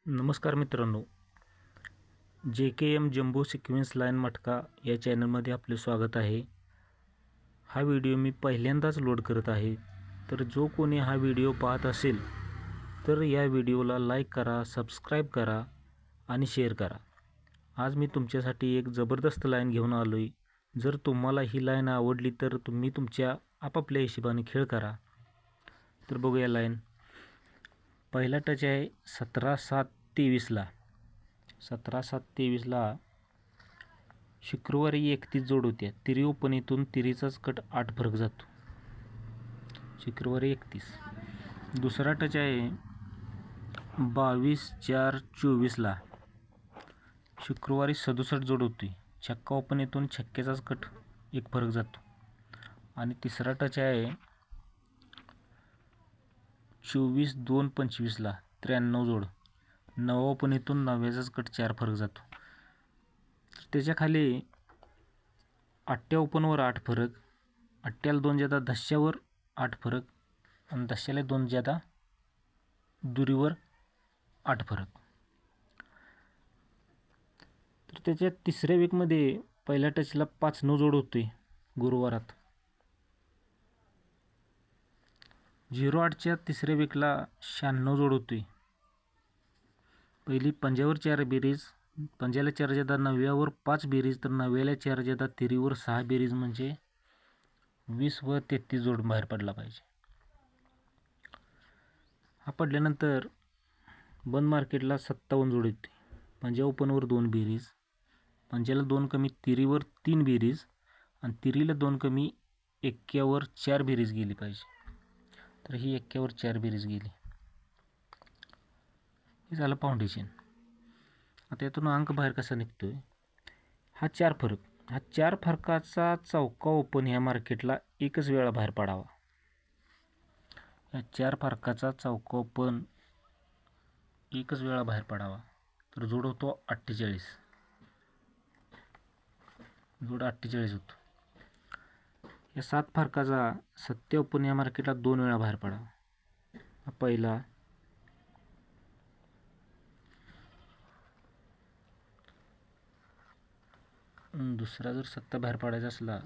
नमस्कार मित्रांनो, JKM jumbo sequence line मटका या चॅनलमध्ये आपले स्वागत आहे. हा व्हिडिओ मी पहिल्यांदाच लोड करत आहे, तर जो कोणी हा व्हिडिओ पाहत असेल तर या व्हिडिओला लाईक करा, सबस्क्राईब करा आणि शेअर करा. आज मी तुमच्यासाठी एक जबरदस्त लाईन घेऊन आलो आहे. जर तुम्हाला ही लाईन आवडली तर तुम्ही तुमच्या आपापल्या हिशोबाने खेळ करा. तर बघूया लाईन. पहिला टच आहे 17-7-23ला. 17-7-23ला शुक्रवारी 31 जोड होत्या. तिरी ओपनीतून तिरीचाच कट 8 फरक जातो. शुक्रवारी 31. दुसरा टच आहे 22-4-24ला. शुक्रवारी 67 जोड होती. छक्का ओपनीतून छक्क्याचाच कट 1 फरक जातो. आणि तिसरा टच आहे 24-2-25ला. 93 जोड. नवा ओपनीतून 9व्याचाच कट 4 फरक जातो. त्याच्या खाली अट्ट्या ओपनवर 8 फरक, अट्ट्याला 2 ज्यादा धश्यावर 8 फरक आणि धश्याला 2 ज्यादा दुरीवर 8 फरक. तर त्याच्या तिसऱ्या वीकमध्ये पहिल्या टचला 5-9 जोड होतोय गुरुवारात. 08च्या तिसऱ्या वीकला 96 जोड होतोय. पहिली पंजावर 4 बेरीज, पंजाला 4 ज्यादा 9व्यावर 5 बेरीज, तर 9व्याला 4 ज्यादा तिरीवर 6 बेरीज, म्हणजे 20 व 33 जोड बाहेर पडला पाहिजे. हा पडल्यानंतर बंद मार्केटला 57 जोड येते. पंजा ओपनवर 2 बेरीज, पंजाला 2 कमी तिरीवर 3 बेरीज आणि तिरीला 2 कमी एक्क्यावर 4 बेरीज गेली पाहिजे. तर ही एक्क्यावर 4 बेरीज गेली. हे झालं फाउंडेशन. आता यातून अंक बाहेर कसा निघतोय? हा 4 फरक. हा 4 फरकाचा चौका ओपन ह्या मार्केटला एकच वेळा बाहेर पडावा. या 4 फरकाचा चौका ओपन एकच वेळा बाहेर पडावा. तर जोड होतो 48. जोड 48 होतो. या 7 फरकाचा सत्य ओपन या मार्केटला 2 वेळा बाहेर पडावा. हा पहिला. दुसरा जर सत्ता बाहेर पडायचा असला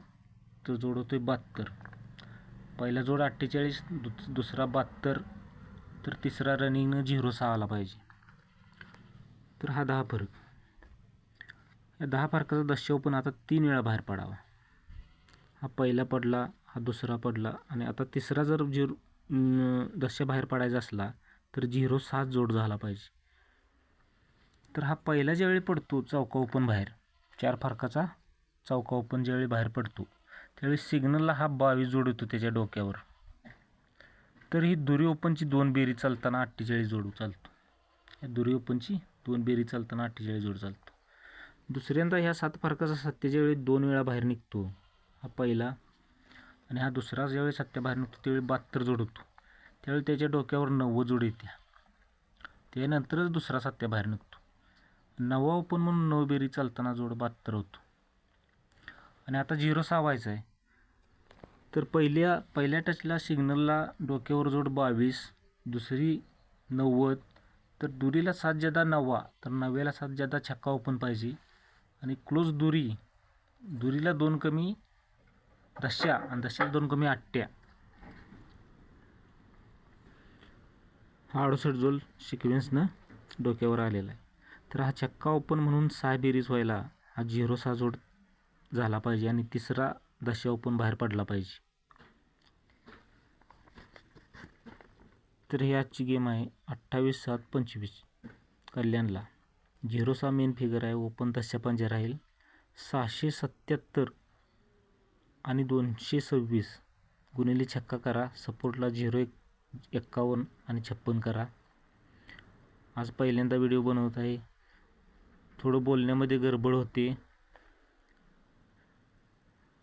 तर जोड होतोय 72. पहिला जोड 48, दुसरा 72, तर तिसरा रनिंगनं 06 आला पाहिजे. तर हा 10 फरक. या 10 फरकाचा दश्य ओपन आता 3 वेळा बाहेर पडावा. हा पहिला पडला, हा दुसरा पडला आणि आता तिसरा जर दश्य बाहेर पडायचा असला तर 07 जोड झाला पाहिजे. तर हा पहिला ज्यावेळी पडतो चौका ओपन बाहेर, 4 फरकाचा चौका ओपन ज्यावेळी बाहेर पडतो त्यावेळी सिग्नलला हा 22 जोड येतो त्याच्या डोक्यावर. तर ही दुरी ओपनची 2 बेरीज चालताना 48 जोड चालतो. या दुरी ओपनची 2 बेरीज चालताना 48 जोड चालतो. दुसऱ्यांदा ह्या 7 फरकाचा सत्य ज्यावेळी 2 वेळा बाहेर निघतो, हा पहिला, आणि हा दुसरा ज्यावेळी सत्य बाहेर निघतो त्यावेळी 72 जोड होतो. त्यावेळी त्याच्या डोक्यावर 90 जोड येते. त्यानंतरच दुसरा सत्य बाहेर निघतो. नवा ओपन म्हणून 9 बेरीज चालताना जोड 72 होतो. आणि आता 06 व्हायचं आहे. तर पहिल्या टचला सिग्नलला डोक्यावर जोड 22, दुसरी 90, तर दुरीला 7 ज्यादा 9, तर 9व्याला 7 ज्यादा छक्का ओपन पाहिजे. आणि क्लोज दुरीला 2 कमी दश्या आणि दश्याला 2 कमी अट्ट्या. हा 68 जोड सिक्वेन्सनं डोक्यावर आलेला आहे. तर हा छक्का ओपन म्हणून 6 बेरीज व्हायला हा 06 जोड झाला पाहिजे आणि तिसरा दशा ओपन बाहेर पडला पाहिजे. तर ही आजची गेम आहे 28-7-25 कल्याणला. 06 मेन फिगर आहे. ओपन दशा पंजा राहील. 677 आणि 226 गुणिले छक्का करा. सपोर्टला 0-51 आणि 56 करा. आज पहिल्यांदा व्हिडिओ बनवत आहे. थोडं बोलण्यामध्ये गडबड होते.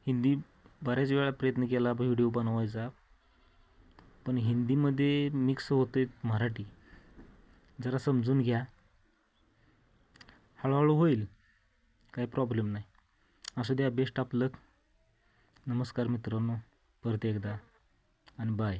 हिंदी बऱ्याच वेळा प्रयत्न केला व्हिडिओ बनवायचा, पण हिंदीमध्ये मिक्स होते मराठी. जरा समजून घ्या. हळूहळू होईल, काही प्रॉब्लेम नाही. असू द्या. बेस्ट ऑफ लक. नमस्कार मित्रांनो, परत एकदा आणि बाय.